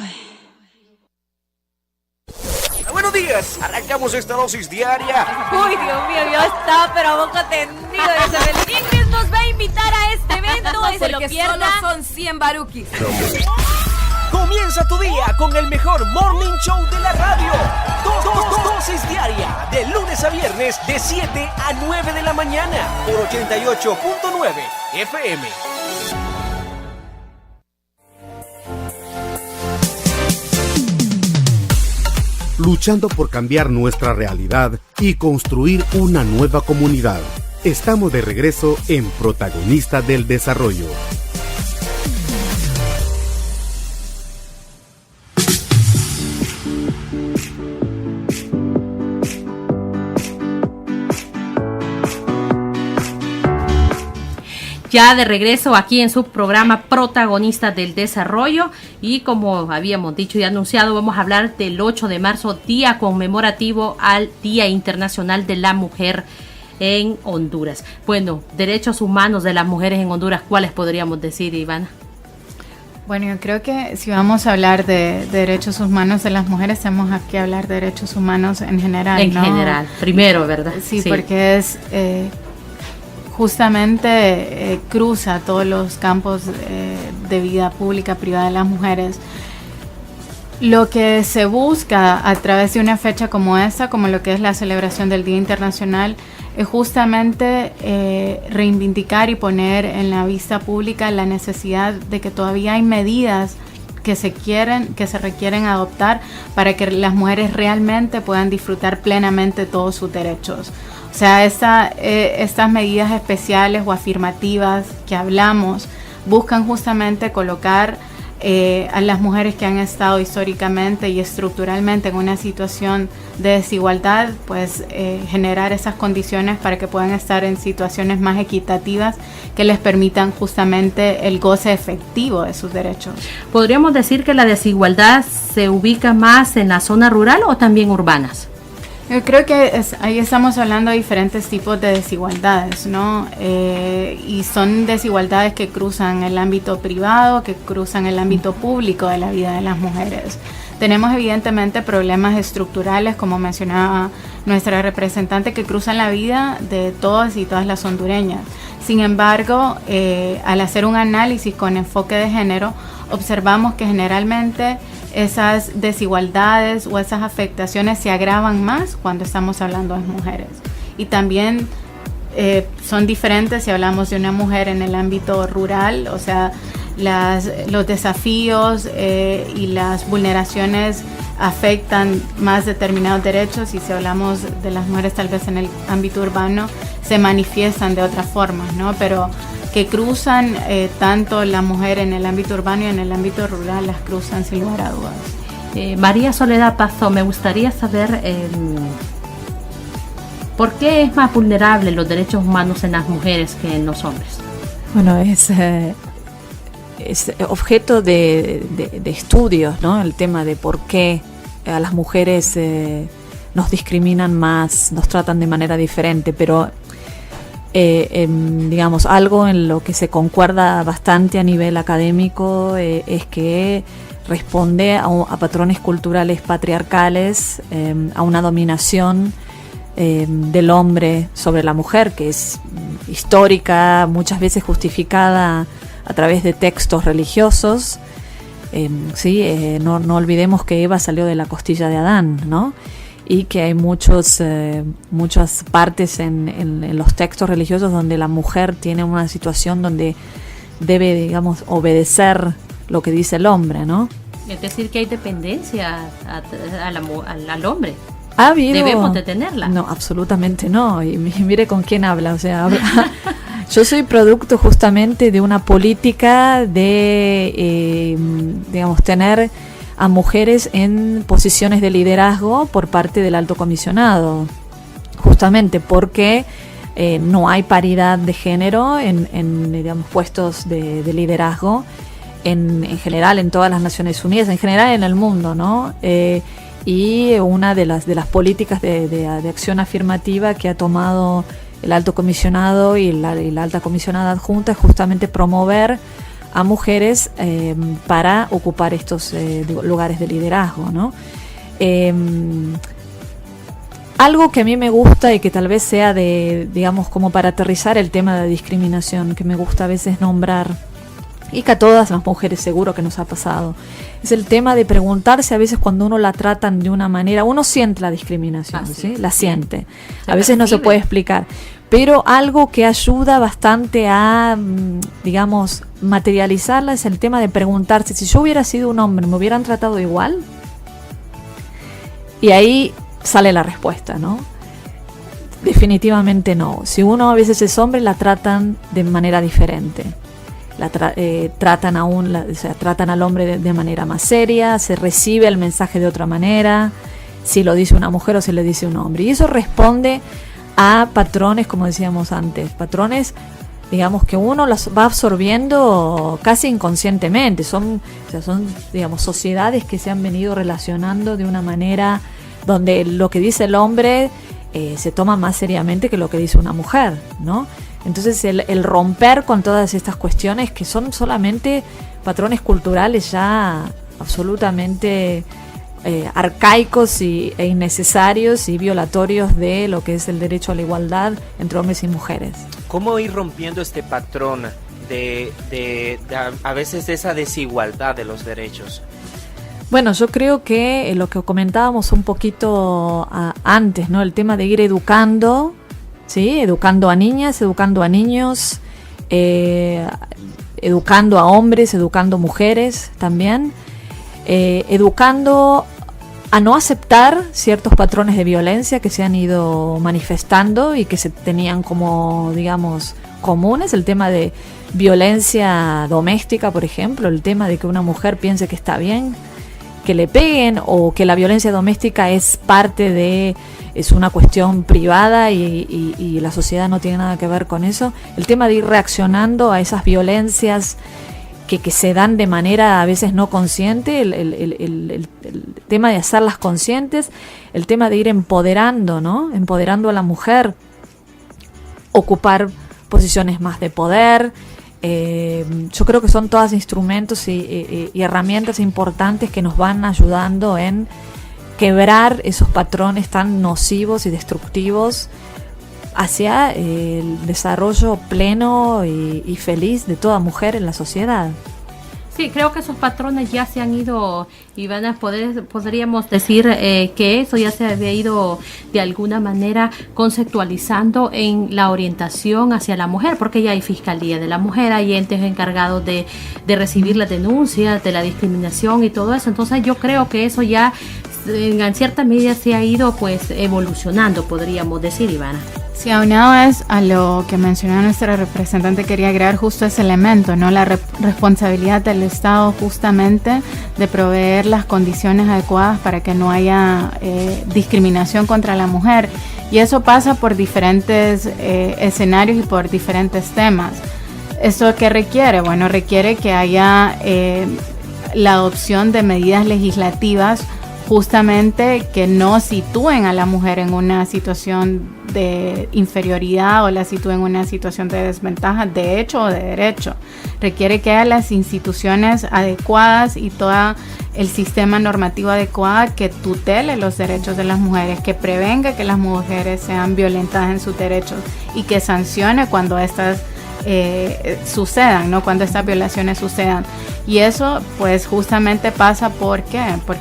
Buenos días, arrancamos esta dosis diaria. Uy, Dios mío, yo estaba pero a boca tendido. Ingrid nos va a invitar a este evento. Se lo pierda. Solo son 100 baruquis. Comienza tu día con el mejor morning show de la radio. Dosis diaria, de lunes a viernes, de 7 a 9 de la mañana, por 88.9 FM. Luchando por cambiar nuestra realidad y construir una nueva comunidad. Estamos de regreso en Protagonistas del Desarrollo. Ya de regreso aquí en su programa Protagonistas del Desarrollo, y como habíamos dicho y anunciado, vamos a hablar del 8 de marzo, día conmemorativo al Día Internacional de la Mujer en Honduras. Bueno, derechos humanos de las mujeres en Honduras, ¿cuáles podríamos decir, Ivana? Bueno, yo creo que si vamos a hablar de derechos humanos de las mujeres, tenemos que hablar de derechos humanos en general, En general, primero, ¿verdad? Sí, porque es... justamente cruza todos los campos de vida pública, privada de las mujeres. Lo que se busca a través de una fecha como esta, como lo que es la celebración del Día Internacional, es justamente reivindicar y poner en la vista pública la necesidad de que todavía hay medidas que se requieren adoptar para que las mujeres realmente puedan disfrutar plenamente todos sus derechos. O sea, estas medidas especiales o afirmativas que hablamos buscan justamente colocar a las mujeres que han estado históricamente y estructuralmente en una situación de desigualdad, pues generar esas condiciones para que puedan estar en situaciones más equitativas que les permitan justamente el goce efectivo de sus derechos. ¿Podríamos decir que la desigualdad se ubica más en la zona rural o también urbanas? Yo creo que ahí estamos hablando de diferentes tipos de desigualdades, ¿no? Y son desigualdades que cruzan el ámbito privado, que cruzan el ámbito público de la vida de las mujeres. Tenemos evidentemente problemas estructurales, como mencionaba nuestra representante, que cruzan la vida de todas y todas las hondureñas. Sin embargo, al hacer un análisis con enfoque de género, observamos que generalmente esas desigualdades o esas afectaciones se agravan más cuando estamos hablando de mujeres. Y también son diferentes si hablamos de una mujer en el ámbito rural, o sea, los desafíos y las vulneraciones afectan más determinados derechos, y si hablamos de las mujeres tal vez en el ámbito urbano se manifiestan de otras formas, ¿no? Pero que cruzan tanto la mujer en el ámbito urbano y en el ámbito rural, las cruzan sin lugar a dudas. María Soledad Pazo, me gustaría saber ¿por qué es más vulnerable los derechos humanos en las mujeres que en los hombres? Bueno, es objeto de estudios, ¿no? El tema de por qué a las mujeres nos discriminan más, nos tratan de manera diferente, pero digamos, algo en lo que se concuerda bastante a nivel académico es que responde a patrones culturales patriarcales, a una dominación del hombre sobre la mujer, que es histórica, muchas veces justificada a través de textos religiosos. No olvidemos que Eva salió de la costilla de Adán, ¿no? Y que hay muchas partes en los textos religiosos donde la mujer tiene una situación donde debe, digamos, obedecer lo que dice el hombre, ¿no? Es decir, que hay dependencia al hombre. ¿Debemos de tenerla? No, absolutamente no. Y mire con quién habla. O sea, yo soy producto justamente de una política de, digamos, tener a mujeres en posiciones de liderazgo por parte del alto comisionado, justamente porque no hay paridad de género en digamos, puestos de liderazgo, en general en todas las Naciones Unidas, en general en el mundo, ¿no? Y una de las políticas de acción afirmativa que ha tomado el alto comisionado y la alta comisionada adjunta es justamente promover a mujeres para ocupar estos lugares de liderazgo, ¿no? Algo que a mí me gusta y que tal vez sea digamos, como para aterrizar el tema de discriminación, que me gusta a veces nombrar, y que a todas las mujeres seguro que nos ha pasado, es el tema de preguntarse a veces cuando uno la tratan de una manera, uno siente la discriminación, ¿sí? La siente. A veces no se puede explicar, pero algo que ayuda bastante a, digamos, materializarla es el tema de preguntarse, si yo hubiera sido un hombre, ¿me hubieran tratado igual? Y ahí sale la respuesta, ¿no? Definitivamente no. Si uno a veces es hombre, la tratan de manera diferente. Tratan al hombre de manera más seria, se recibe el mensaje de otra manera, si lo dice una mujer o si le dice un hombre. Y eso responde a patrones, como decíamos antes, patrones, digamos, que uno los va absorbiendo casi inconscientemente. Son, digamos, sociedades que se han venido relacionando de una manera donde lo que dice el hombre se toma más seriamente que lo que dice una mujer, ¿no? Entonces el romper con todas estas cuestiones que son solamente patrones culturales ya absolutamente arcaicos e innecesarios y violatorios de lo que es el derecho a la igualdad entre hombres y mujeres. ¿Cómo ir rompiendo este patrón de a veces de esa desigualdad de los derechos? Bueno, yo creo que lo que comentábamos un poquito antes, ¿no? El tema de ir educando, ¿sí? Educando a niñas, educando a niños, educando a hombres, educando mujeres también, educando a no aceptar ciertos patrones de violencia que se han ido manifestando y que se tenían como, digamos, comunes. El tema de violencia doméstica, por ejemplo, el tema de que una mujer piense que está bien que le peguen, o que la violencia doméstica es una cuestión privada y la sociedad no tiene nada que ver con eso. El tema de ir reaccionando a esas violencias que se dan de manera a veces no consciente, el tema de hacerlas conscientes, el tema de ir empoderando, ¿no? Empoderando a la mujer, ocupar posiciones más de poder. Yo creo que son todos instrumentos y herramientas importantes que nos van ayudando en quebrar esos patrones tan nocivos y destructivos hacia el desarrollo pleno y feliz de toda mujer en la sociedad. Sí, creo que esos patrones ya se han ido, Ivana, podríamos decir que eso ya se había ido de alguna manera conceptualizando en la orientación hacia la mujer, porque ya hay Fiscalía de la Mujer, hay entes encargados de recibir las denuncias de la discriminación y todo eso. Entonces yo creo que eso ya en cierta medida se ha ido pues evolucionando, podríamos decir, Ivana. Sí, aunado es a lo que mencionó nuestra representante, quería agregar justo ese elemento, ¿no? La responsabilidad del Estado justamente de proveer las condiciones adecuadas para que no haya discriminación contra la mujer. Y eso pasa por diferentes escenarios y por diferentes temas. ¿Eso qué requiere? Bueno, requiere que haya la adopción de medidas legislativas justamente que no sitúen a la mujer en una situación de inferioridad o la sitúen en una situación de desventaja de hecho o de derecho. Requiere que haya las instituciones adecuadas y todo el sistema normativo adecuado que tutele los derechos de las mujeres, que prevenga que las mujeres sean violentadas en sus derechos y que sancione cuando estas sucedan, ¿no? Cuando estas violaciones sucedan. Y eso pues justamente pasa porque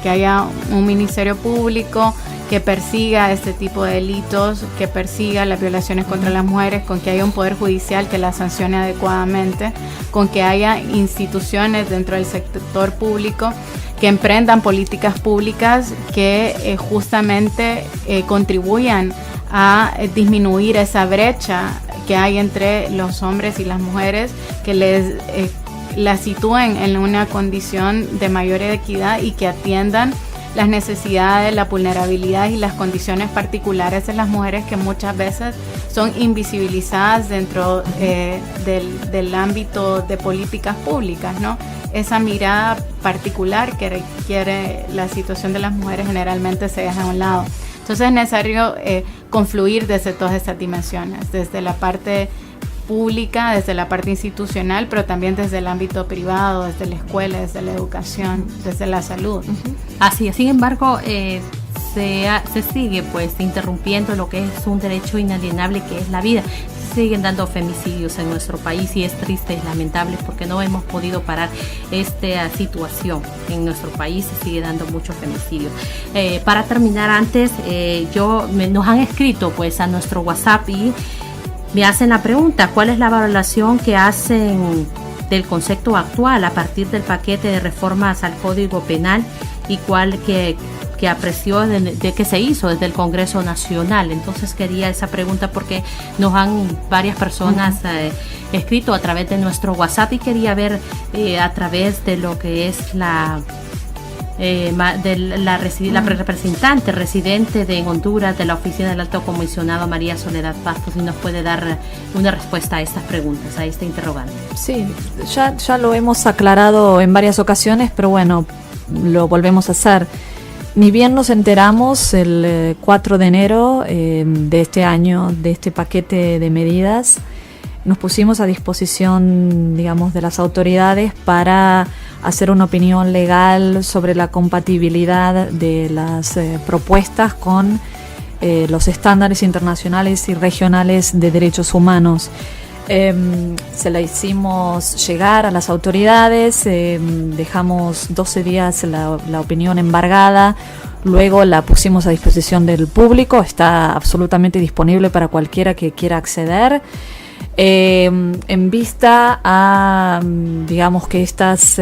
haya un ministerio público que persiga este tipo de delitos, que persiga las violaciones contra las mujeres, con que haya un poder judicial que las sancione adecuadamente, con que haya instituciones dentro del sector público que emprendan políticas públicas que justamente contribuyan a disminuir esa brecha que hay entre los hombres y las mujeres, que las sitúen en una condición de mayor equidad y que atiendan las necesidades, la vulnerabilidad y las condiciones particulares de las mujeres que muchas veces son invisibilizadas dentro del ámbito de políticas públicas, ¿no? esa mirada particular que requiere la situación de las mujeres generalmente se deja a un lado. Entonces es necesario confluir desde todas estas dimensiones, desde la parte pública, desde la parte institucional, pero también desde el ámbito privado, desde la escuela, desde la educación, desde la salud. Así es, sin embargo, se sigue pues interrumpiendo lo que es un derecho inalienable que es la vida. Siguen dando femicidios en nuestro país y es triste y lamentable porque no hemos podido parar esta situación en nuestro país, se sigue dando muchos femicidios. Para terminar, antes nos han escrito pues a nuestro WhatsApp y me hacen la pregunta: ¿cuál es la valoración que hacen del concepto actual a partir del paquete de reformas al Código Penal y cuál que apreció de que se hizo desde el Congreso Nacional? Entonces quería esa pregunta porque nos han varias personas escrito a través de nuestro WhatsApp y quería ver a través de lo que es la representante residente de Honduras de la Oficina del Alto Comisionado, María Soledad Pastos, si nos puede dar una respuesta a estas preguntas, a este interrogante. Sí, ya lo hemos aclarado en varias ocasiones, pero bueno, lo volvemos a hacer. Ni bien nos enteramos el 4 de enero de este año de este paquete de medidas, nos pusimos a disposición, digamos, de las autoridades para hacer una opinión legal sobre la compatibilidad de las propuestas con los estándares internacionales y regionales de derechos humanos. Se la hicimos llegar a las autoridades, dejamos 12 días la opinión embargada, luego la pusimos a disposición del público, está absolutamente disponible para cualquiera que quiera acceder. En vista a, digamos, que estas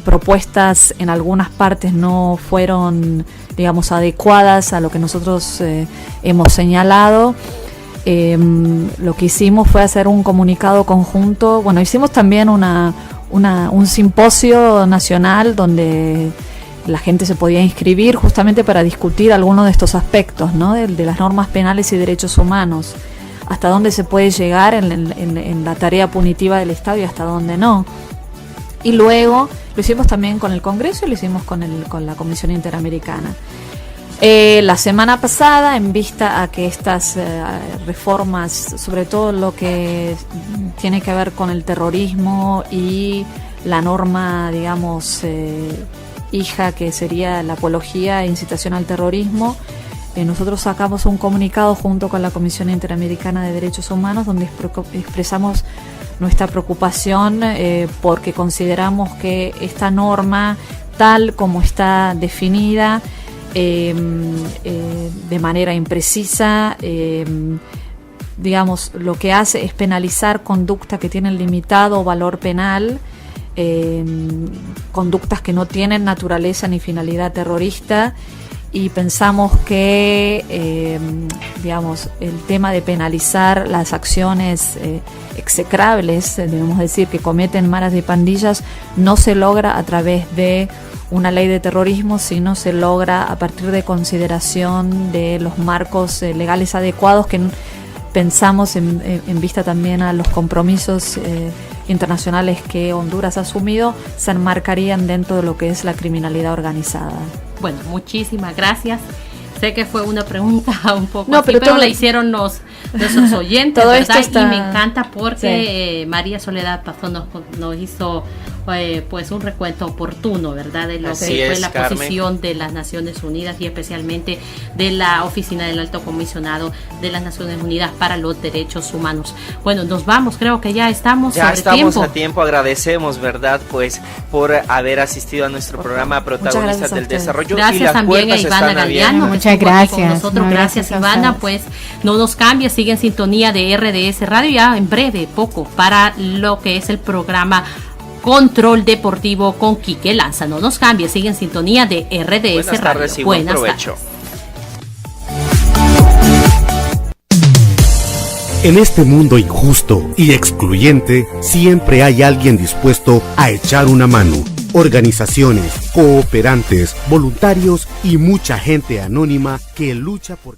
propuestas en algunas partes no fueron, digamos, adecuadas a lo que nosotros hemos señalado, lo que hicimos fue hacer un comunicado conjunto. Bueno, hicimos también un simposio nacional donde la gente se podía inscribir justamente para discutir algunos de estos aspectos, ¿no? de las normas penales y derechos humanos, hasta dónde se puede llegar en la tarea punitiva del Estado y hasta dónde no. Y luego lo hicimos también con el Congreso y lo hicimos con la Comisión Interamericana. La semana pasada, en vista a que estas reformas, sobre todo lo que tiene que ver con el terrorismo y la norma, digamos, hija, que sería la apología e incitación al terrorismo, nosotros sacamos un comunicado junto con la Comisión Interamericana de Derechos Humanos donde expresamos nuestra preocupación porque consideramos que esta norma, tal como está definida, de manera imprecisa, digamos, lo que hace es penalizar conductas que tienen limitado valor penal, conductas que no tienen naturaleza ni finalidad terrorista, y pensamos que digamos, el tema de penalizar las acciones execrables, debemos decir, que cometen maras de pandillas, no se logra a través de una ley de terrorismo, sino se logra a partir de consideración de los marcos legales adecuados que pensamos en vista también a los compromisos internacionales que Honduras ha asumido, se enmarcarían dentro de lo que es la criminalidad organizada. Bueno, muchísimas gracias. Sé que fue una pregunta un poco no, así, pero la hicieron nuestros oyentes, todo ¿verdad? Esto está... Y me encanta porque sí. María Soledad Pastor nos hizo pues un recuento oportuno, ¿verdad? De lo Así que fue es, la Carmen. posición de las Naciones Unidas y especialmente de la Oficina del Alto Comisionado de las Naciones Unidas para los Derechos Humanos. Bueno, nos vamos, creo que ya estamos a tiempo, agradecemos, ¿verdad? Pues por haber asistido a nuestro programa Protagonistas del Desarrollo. Gracias y las también a Ivana Galeano. Muchas gracias. Con nosotros, gracias Ivana, pues no nos cambie, sigue en sintonía de RDS Radio ya en breve, poco, para lo que es el programa Control Deportivo con Quique Lanza. No nos cambie, sigue en sintonía de RDS Buenas Radio. Tardes y buen provecho. En este mundo injusto y excluyente, siempre hay alguien dispuesto a echar una mano. Organizaciones, cooperantes, voluntarios y mucha gente anónima que lucha por...